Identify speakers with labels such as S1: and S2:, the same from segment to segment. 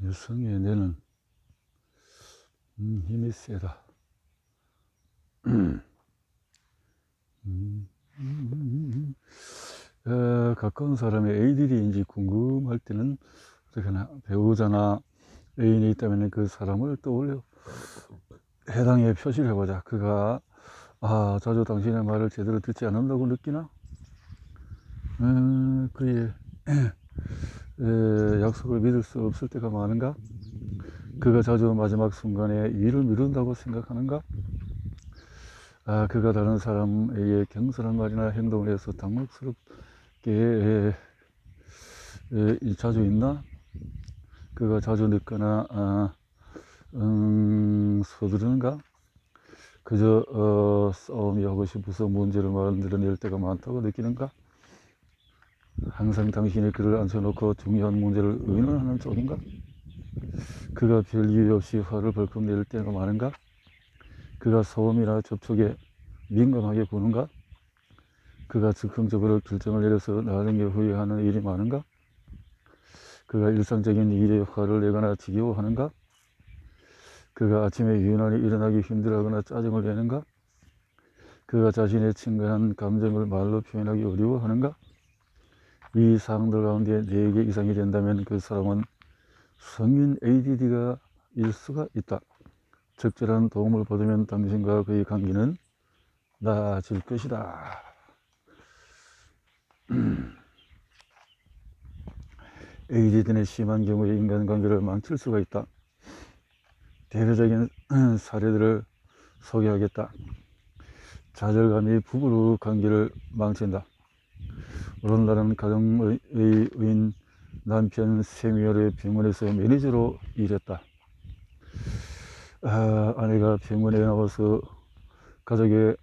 S1: 여성의 뇌는 힘이 세다. 가까운 사람의 ADD인지 궁금할 때는 어떻게 하나, 배우자나 애인이 있다면 그 사람을 떠올려 해당에 표시를 해보자. 그가 자주 당신의 말을 제대로 듣지 않는다고 느끼나? 그의 약속을 믿을 수 없을 때가 많은가? 그가 자주 마지막 순간에 일을 미룬다고 생각하는가? 그가 다른 사람에게 경솔한 말이나 행동을 해서 당혹스럽게 자주 있나? 그가 자주 늦거나 서두르는가? 그저 싸움이 하고 싶어서 문제를 만들어낼 때가 많다고 느끼는가? 항상 당신이 그를 앉혀놓고 중요한 문제를 의논하는 쪽인가? 그가 별 이유 없이 화를 벌컥 낼 때가 많은가? 그가 소음이나 접촉에 민감하게 구는가? 그가 즉흥적으로 결정을 내려서 나중에 후회하는 일이 많은가? 그가 일상적인 일에 화를 내거나 지겨워하는가? 그가 아침에 유난히 일어나기 힘들어하거나 짜증을 내는가? 그가 자신의 친근한 감정을 말로 표현하기 어려워하는가? 이 사항들 가운데 4개 이상이 된다면 그 사람은 성인 ADD가 일 수가 있다. 적절한 도움을 받으면 당신과 그의 관계는 나아질 것이다. ADD는 심한 경우에 인간관계를 망칠 수가 있다. 대표적인 사례들을 소개하겠다. 좌절감이 부부 관계를 망친다. 오늘날은 가정의 의인 남편 세미열의 병원에서 매니저로 일했다. 아내가 병원에 나와서 가족의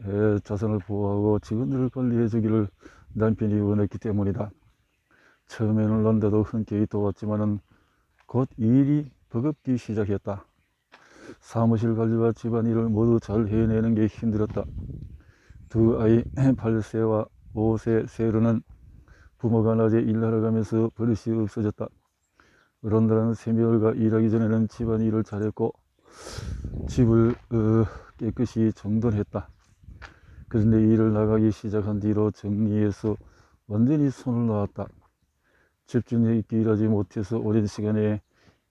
S1: 자산을 보호하고 직원들을 관리해 주기를 남편이 원했기 때문이다. 처음에는 런다도 흔쾌히 도왔지만은 곧 일이 버겁기 시작했다. 사무실 관리와 집안일을 모두 잘 해내는 게 힘들었다. 두 아이 8세와 5세 세로는 부모가 낮에 일하러 가면서 버릇이 없어졌다. 런다는 세미열과 일하기 전에는 집안일을 잘했고 집을 깨끗이 정돈했다. 그런데 일을 나가기 시작한 뒤로 정리해서 완전히 손을 놨다. 집중력 있게 일하지 못해서 오랜 시간에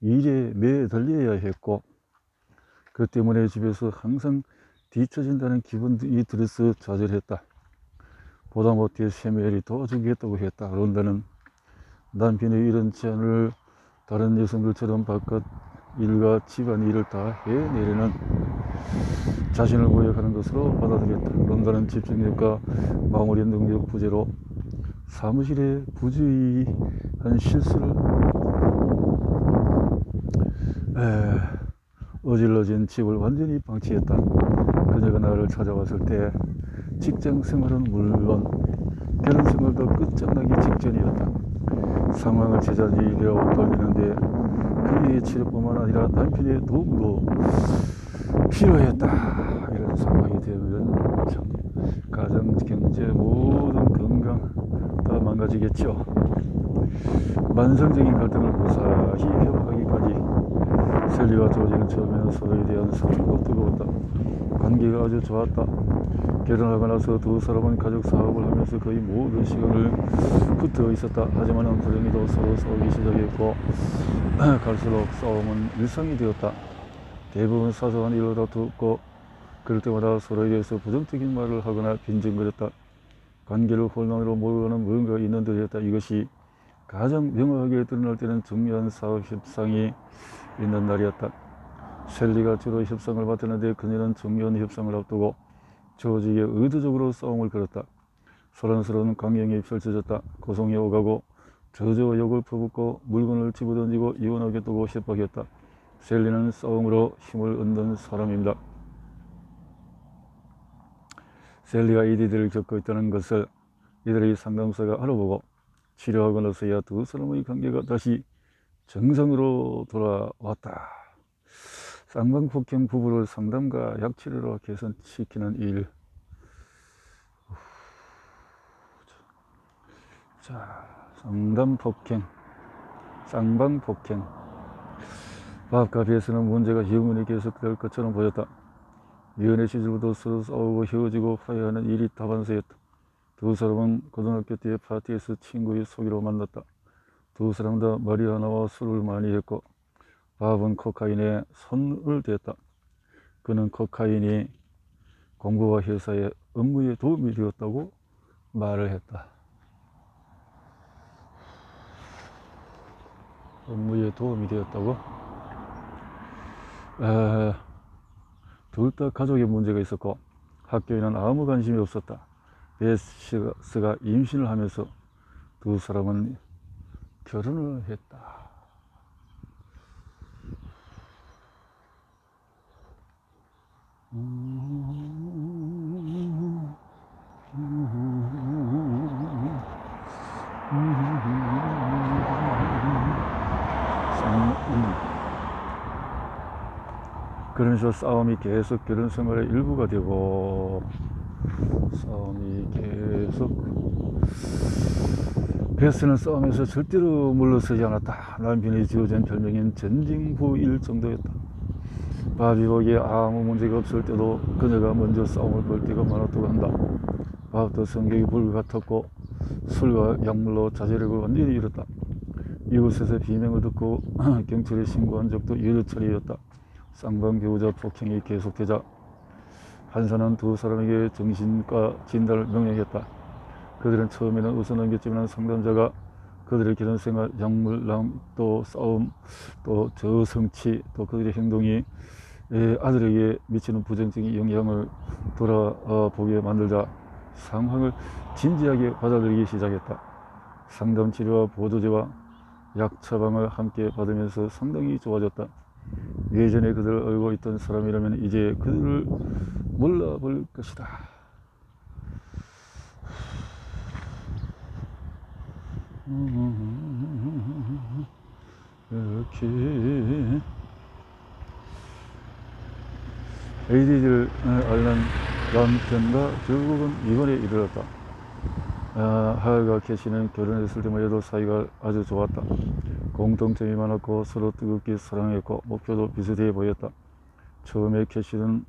S1: 일에 매달려야 했고 그 때문에 집에서 항상 뒤처진다는 기분이 들어서 좌절했다. 보다 못해 세미열이 도와주겠다고 했다. 런다는 남편의 이런 제안을 다른 여성들처럼 바깥 일과 집안일을 다 해내려는 자신을 모욕하는 것으로 받아들였다. 런다는 집중력과 마무리 능력 부재로 사무실에 부주의한 실수를 어질러진 집을 완전히 방치했다. 그녀가 나를 찾아왔을 때 직장 생활은 물론 결혼 생활도 끝장나기 직전이었다. 상황을 제자리로 돌리는데 그의 치료뿐만 아니라 남편의 도움도 필요했다. 이런 상황이 되면 가정, 경제, 모든 건강 다 망가지겠죠. 만성적인 갈등을 무사히 회복하기까지 셀리와 조지는 처음에는 서로에 대한 사랑도 뜨거웠다. 관계가 아주 좋았다. 결혼하고 나서 두 사람은 가족 사업을 하면서 거의 모든 시간을 붙어 있었다. 하지만 불행히도 서로 싸우기 시작했고 갈수록 싸움은 일상이 되었다. 대부분 사소한 일로 다투고 그럴 때마다 서로에 대해서 부정적인 말을 하거나 빈정거렸다. 관계를 혼란으로 몰아가는 뭔가 있는 듯했다. 이것이 가장 명확하게 드러날 때는 중요한 사업 협상이 있는 날이었다. 셀리가 주로 협상을 맡았는데 그녀는 중요한 협상을 앞두고 조지에 의도적으로 싸움을 걸었다. 소란스러운 광경이 펼쳐졌다. 고성이 오가고 저주와 욕을 퍼붓고 물건을 집어던지고 이혼하겠다고 협박했다. 셀리는 싸움으로 힘을 얻는 사람입니다. 셀리가 ADD를 겪고 있다는 것을 이들의 상담사가 알아보고 치료하고 나서야 두 사람의 관계가 다시 정상으로 돌아왔다. 쌍방폭행 부부를 상담과 약치료로 개선시키는 일. 자, 상담폭행, 쌍방폭행. 밥과 배에서는 문제가 영원히 계속될 것처럼 보였다. 연애 시절부터 서로 싸우고 헤어지고 화해하는 일이 다반사였다. 두 사람은 고등학교 때 파티에서 친구의 소개로 만났다. 두 사람 다 마리아나와 술을 많이 했고 밥은 코카인에 손을 댔다. 그는 코카인이 공부와 회사의 업무에 도움이 되었다고 말을 했다. 업무에 도움이 되었다고? 둘 다 가족에 문제가 있었고 학교에는 아무 관심이 없었다. 베스가 임신을 하면서 두 사람은 결혼을 했다. 그러면서 싸움이 계속 결혼 생활의 일부가 되고 베스는 싸움에서 절대로 물러서지 않았다. 남편이 지어준 별명인 전징후일 정도였다. 밥이 보기에 아무 문제가 없을 때도 그녀가 먼저 싸움을 걸 때가 많았다고 한다. 밥도 성격이 불같았고 술과 약물로 자제력을 완전히 잃었다. 이곳에서 비명을 듣고 경찰에 신고한 적도 여러 차례였다. 쌍방교우자 폭행이 계속되자 판사는 두 사람에게 정신과 진단을 명령했다. 그들은 처음에는 웃어넘겼지만 상담자가 그들의 결혼생활, 약물남, 또 싸움, 또 저성취, 또 그들의 행동이 아들에게 미치는 부정적인 영향을 돌아보게 만들자 상황을 진지하게 받아들이기 시작했다. 상담치료와 보조제와 약 처방을 함께 받으면서 상당히 좋아졌다. 예전에 그들을 알고 있던 사람이라면 이제 그들을 몰라볼 것이다. 이렇게 ADD를 앓는 남편과 결국은 이혼에 이르렀다. 하여가 캐시는 결혼했을 때만 해도 사이가 아주 좋았다. 공통점이 많았고 서로 뜨겁게 사랑했고 목표도 비슷해 보였다. 처음에 캐시는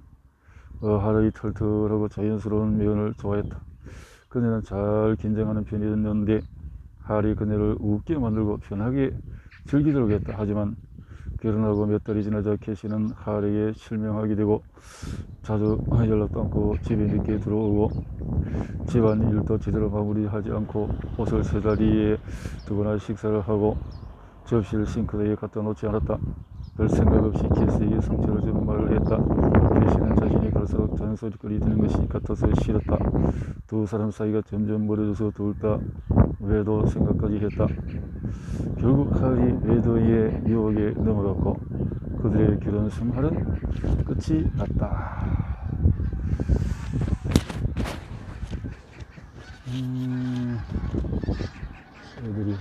S1: 하루의 털털하고 자연스러운 면을 좋아했다. 그녀는 잘 긴장하는 편이었는데 할이 그녀를 웃게 만들고 편하게 즐기도록 했다. 하지만 결혼하고 몇 달이 지나자 캐시는 할에게 실명하게 되고 자주 연락도 않고 집에 늦게 들어오고 집안 일도 제대로 마무리하지 않고 옷을 세 자리에 두거나 식사를 하고 접시를 싱크대에 갖다 놓지 않았다. 별 생각 없이 캐시에게 상처를 주는 말을 했다. 캐시는 자신이 갈수록 잔소리거리 되는 것이 같아서 싫었다. 두 사람 사이가 점점 멀어져서 둘 다 외도 생각까지 했다. 결국 할이 외도의 유혹에 넘어갔고 그들의 결혼 생활은 끝이 났다. 애들이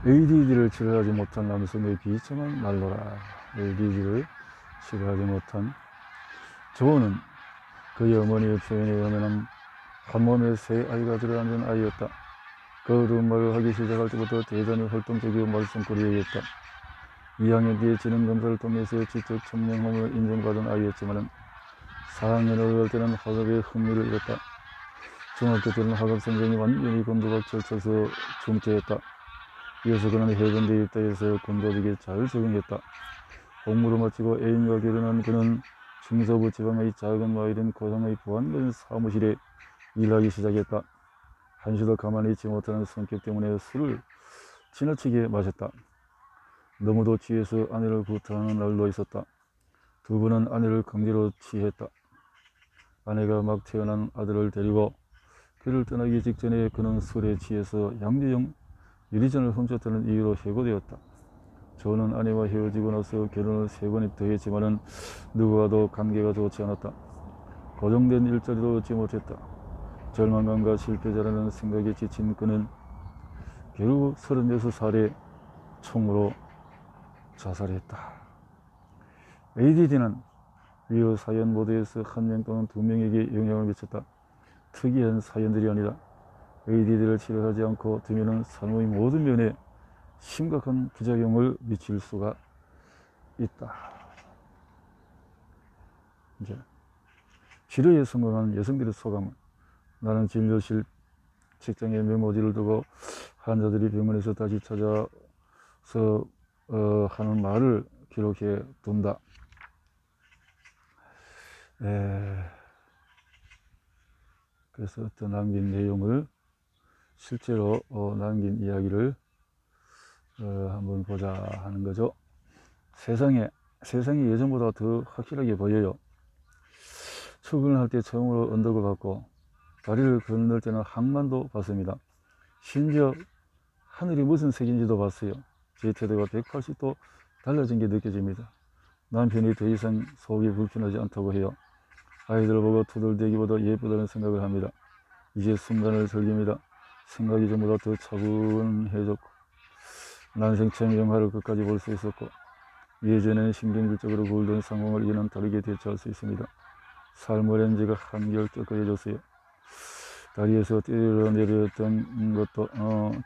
S1: ADD를 치료하지 못한 남성의 비참한 말로라. ADD를 치료하지 못한 조는 그의 어머니의 표현에 의하면 한 몸에 세 아이가 들어앉은 아이였다. 걸음마를 하기 시작할 때부터 대단히 활동적이고 말썽꾸러기였다. 2학년 뒤에 지능검사를 통해서 지적 천명함을 인정받은 아이였지만 4학년을 갈 때는 학업에 흥미를 잃었다. 중학교 때는 학업 성적이 완전히 곤두박질쳐서 중퇴했다. 이어서 그는 해병대 입대해서 군조직에 잘 적응했다. 공무를 마치고 애인과 결혼한 그는 중서부 지방의 작은 마을인 고향의 보안관 사무실에 일하기 시작했다. 한시도 가만히 있지 못하는 성격 때문에 술을 지나치게 마셨다. 너무도 취해서 아내를 구타하는 날도 있었다. 두 번은 아내를 강제로 취했다. 아내가 막 태어난 아들을 데리고 그를 떠나기 직전에 그는 술에 취해서 양재형 유리잔을 훔쳤다는 이유로 해고되었다. 저는 아내와 헤어지고 나서 결혼을 3번이 더 했지만 누구와도 관계가 좋지 않았다. 고정된 일자리도 얻지 못했다. 절망감과 실패자라는 생각에 지친 그는 결국 36살에 총으로 자살했다. ADD는 위의 사연 모두에서 한 명 또는 두 명에게 영향을 미쳤다. 특이한 사연들이 아니라 ADD를 치료하지 않고 두면은 삶의 모든 면에 심각한 부작용을 미칠 수가 있다. 이제 치료에 성공한 여성들의 소감은, 나는 진료실 책장에 메모지를 두고 환자들이 병원에서 다시 찾아서 하는 말을 기록해 둔다. 그래서 어떤 남긴 내용을, 실제로 남긴 이야기를 한번 보자 하는 거죠. 세상이 예전보다 더 확실하게 보여요. 출근할 때 처음으로 언덕을 밟고 다리를 건널 때는 항만도 봤습니다. 심지어 하늘이 무슨 색인지도 봤어요. 제 태도가 180도 달라진 게 느껴집니다. 남편이 더 이상 속이 불편하지 않다고 해요. 아이들 보고 투덜대기보다 예쁘다는 생각을 합니다. 이제 순간을 즐깁니다. 생각이 전보다 더 차분해졌고, 난생 처음 영화를 끝까지 볼 수 있었고, 예전에는 신경질적으로 굴던 상황을 이제는 다르게 대처할 수 있습니다. 삶의 렌즈가 한결 깨끗해졌어요. 다리에서 때려 내렸던 것도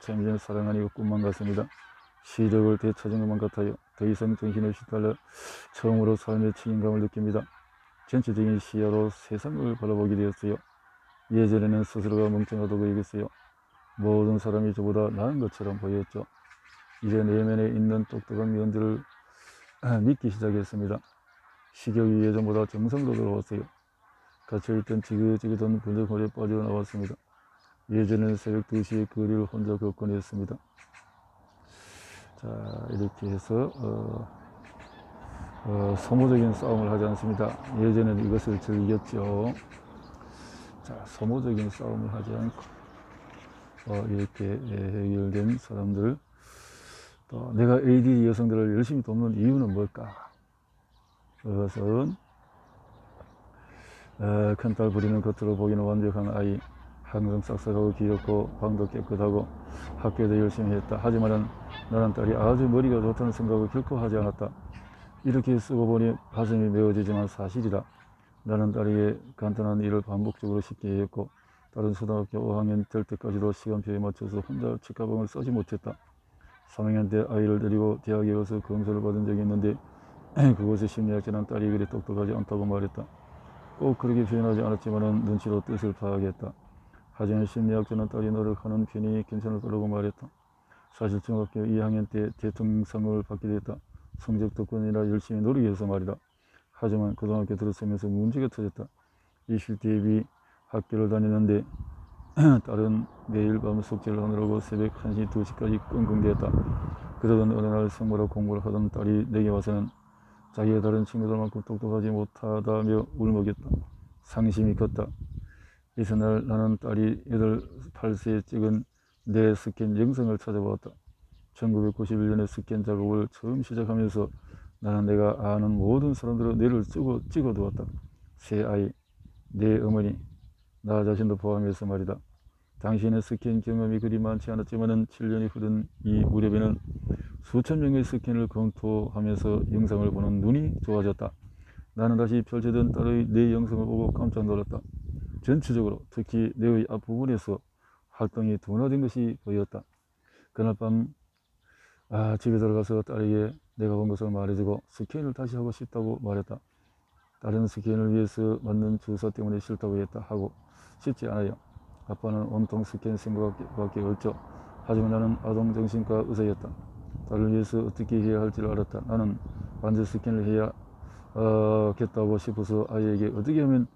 S1: 참 이제는 사랑 아니고 꿈만 같습니다. 시력을 되찾은 것만 같아요. 더 이상 정신없이 달려 처음으로 삶의 책임감을 느낍니다. 전체적인 시야로 세상을 바라보게 되었어요. 예전에는 스스로가 멍청하다고 여겼어요. 모든 사람이 저보다 나은 것처럼 보였죠. 이제 내면에 있는 똑똑한 면들을 믿기 시작했습니다. 식욕이 예전보다 정상으로 돌아왔어요. 갇혀있던 지긋지긋한 분적홀에 빠져나왔습니다. 예전에는 새벽 2시에 거리를 혼자 걷곤 했습니다. 자, 이렇게 해서 소모적인 싸움을 하지 않습니다. 예전에는 이것을 즐겼죠. 자, 소모적인 싸움을 하지 않고 이렇게 해결된 사람들. 또 내가 AD 여성들을 열심히 돕는 이유는 뭘까? 그것은 큰딸 부리는 겉으로 보기는 완벽한 아이, 항상 싹싹하고 귀엽고 방도 깨끗하고 학교도 열심히 했다. 하지만 나는 딸이 아주 머리가 좋다는 생각을 결코 하지 않았다. 이렇게 쓰고 보니 가슴이 메워지지만 사실이다. 나는 딸에게 간단한 일을 반복적으로 쉽게 했고, 딸은 초등학교 5학년 될 때까지도 시간표에 맞춰서 혼자 책가방을 써지 못했다. 3학년 때 아이를 데리고 대학에 가서 검사를 받은 적이 있는데 그곳의 심리학자는 딸이 그리 똑똑하지 않다고 말했다. 꼭 그렇게 표현하지 않았지만 눈치로 뜻을 파악했다. 하지만 심리학자는 딸이 노력하는 편이 괜찮을 거라고 말했다. 사실 중학교 2학년 때 대통령상을 받게 됐다. 성적 덕분이라 열심히 노력해서 말이다. 하지만 고등학교 들어서면서 문제가 터졌다. 이 실 대비 학교를 다니는데 딸은 매일 밤 숙제를 하느라고 새벽 1시, 2시까지 끙끙대었다. 그러던 어느 날 생물학 공부를 하던 딸이 내게 와서는 자기가 다른 친구들만큼 똑똑하지 못하다며 울먹였다. 상심이 컸다. 이튿날 나는 딸이 8세에 찍은 내 스캔 영상을 찾아보았다. 1991년에 스캔 작업을 처음 시작하면서 나는 내가 아는 모든 사람들의 뇌를 찍어두었다. 새 아이, 내 어머니, 나 자신도 포함해서 말이다. 당신의 스캔 경험이 그리 많지 않았지만 7년이 흐른 이 무렵에는 수천 명의 스캔을 검토하면서 영상을 보는 눈이 좋아졌다. 나는 다시 펼쳐진 딸의 뇌 영상을 보고 깜짝 놀랐다. 전체적으로 특히 뇌의 앞부분에서 활동이 둔화된 것이 보였다. 그날 밤 집에 들어가서 딸에게 내가 본 것을 말해주고 스캔을 다시 하고 싶다고 말했다. 다른 스캔을 위해서 맞는 주사 때문에 싫다고 했다 하고 싶지 않아요. 아빠는 온통 스캔 생각밖에 없죠. 하지만 나는 아동정신과 의사였다. 딸을 위해서 어떻게 해야 할지를 알았다. 나는 반드 스캔을 해야겠다고 싶어서 아이에게 어떻게 하면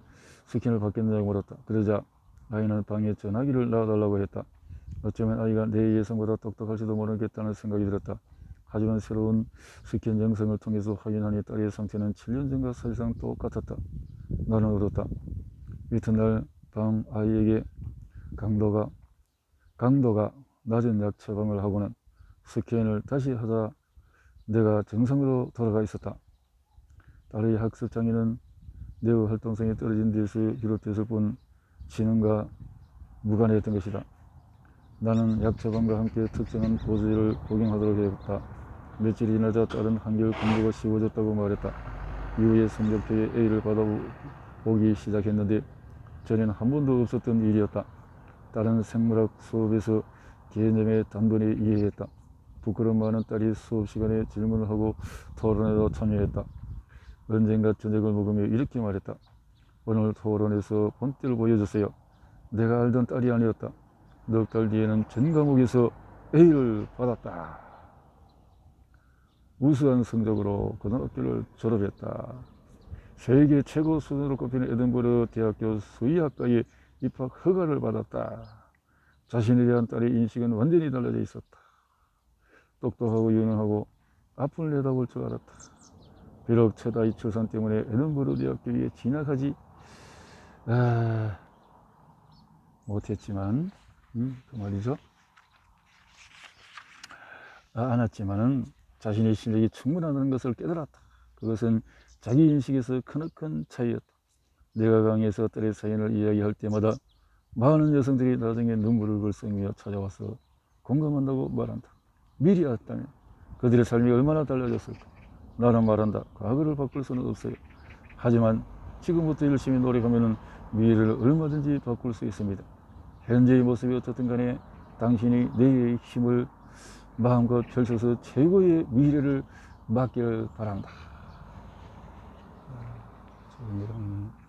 S1: 스캔을 받겠느냐고 물었다. 그러자 아이는 방에 전화기를 놔달라고 했다. 어쩌면 아이가 내 예상보다 똑똑할지도 모르겠다는 생각이 들었다. 하지만 새로운 스캔 영상을 통해서 확인하니 딸의 상태는 7년 전과 사실상 똑같았다. 나는 울었다. 이튿날 밤 아이에게 강도가 낮은 약 처방을 하고는 스캔을 다시 하자 내가 정상으로 돌아가 있었다. 딸의 학습장애는 뇌의 활동성이 떨어진 데서 비롯됐을 뿐 지능과 무관했던 것이다. 나는 약 처방과 함께 특정한 보조제를 복용하도록 했다. 며칠이 지나자 딸은 한결 공부가 쉬워졌다고 말했다. 이후에 성적표에 A를 받아보기 시작했는데 전에는 한 번도 없었던 일이었다. 다른 생물학 수업에서 개념의 단번에 이해했다. 부끄러움 많은 딸이 수업 시간에 질문을 하고 토론에도 참여했다. 언젠가 저녁을 먹으며 이렇게 말했다. 오늘 토론에서 본때를 보여줬어요. 내가 알던 딸이 아니었다. 넉 달 뒤에는 전 과목에서 A를 받았다. 우수한 성적으로 고등학교를 졸업했다. 세계 최고 수준으로 꼽히는 에든버러 대학교 수의학과에 입학 허가를 받았다. 자신에 대한 딸의 인식은 완전히 달라져 있었다. 똑똑하고 유능하고 앞을 내다볼 줄 알았다. 비록 첫 아이 출산 때문에 에든버러 대학교에 진학하지 못했지만 그 말이죠. 않았지만은 자신의 실력이 충분하다는 것을 깨달았다. 그것은 자기 인식에서 크나큰 차이였다. 내가 강의에서 딸의 사연을 이야기할 때마다 많은 여성들이 나중에 눈물을 글썽이며 찾아와서 공감한다고 말한다. 미리 알았다면 그들의 삶이 얼마나 달라졌을까. 나는 말한다. 과거를 바꿀 수는 없어요. 하지만 지금부터 열심히 노력하면 미래를 얼마든지 바꿀 수 있습니다. 현재의 모습이 어떻든 간에 당신이 내의 힘을 마음껏 펼쳐서 최고의 미래를 맞길 바란다. 좋은